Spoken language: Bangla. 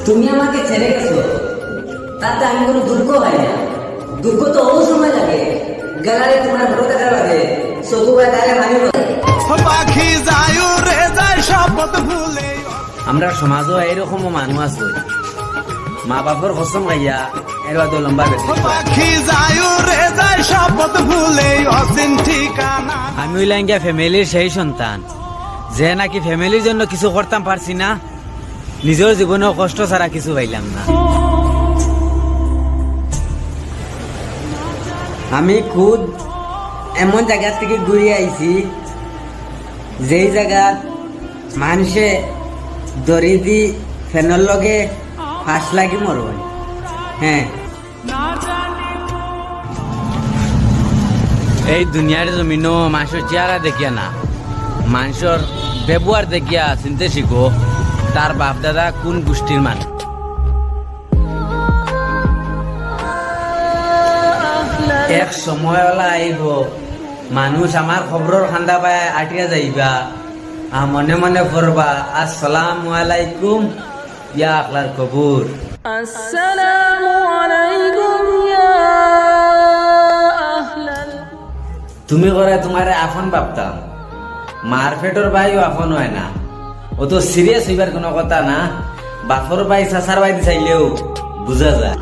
তুমি আমাকে ছেড়ে গেছো, তাতে আমি কোনো দুঃখ হয় না। দুঃখ তো ও সময় লাগে, গেলারে তোমার বড় দেখা লাগে, চকু বা গায়ে পানি পড়ে। পাখি যায় রে যায় শপথ ভুলে। আমরা সমাজও এরকম মানুষ আছে, মা বাপর কসম খাইয়া এর বাদে লম্বা বেশি। পাখি যায় রে যায় শপথ ভুলে অচিন ঠিকানা। আমি হইলাম গিয়া ফ্যামিলির সেই সন্তান যে নাকি ফ্যামিলির জন্য কিছু করতাম পারছি না, নিজের জীবনেও কষ্ট ছাড়া কিছু পাইলাম না। আমি খুদ এমন জায়গা থেকে ঘুরে আইছি যেই জায়গা মানুষে দড়ি দি ফ্যানের লগে ফাঁস লাগি মরবে। হ্যাঁ, এই দুনিয়ার জমিনও মানুষের চেহারা দেখিয়া না, মানুষের ব্যবহার দেখিয়া চিনতে শিখো তার বাপ দাদা কোন গোষ্ঠীর মানুষ। এক সময় আইব মানুষ আমার খবরের খান্দা পায় আটিয়া যাইবা, মনে মনে করবা আসসালামু আলাইকুম ইয়া আখলার কবুর। আসসালামু আলাইকুম ইয়া আহলাল। তুমি করে তোমারে আপন ভাবতাম, মার পেটর ভাইও আপন হয় না। ও তো সিরিয়াস হইবার কোনো কথা না, বাপর ভাই চাচার ভাই চাইলেও বুঝা যায়।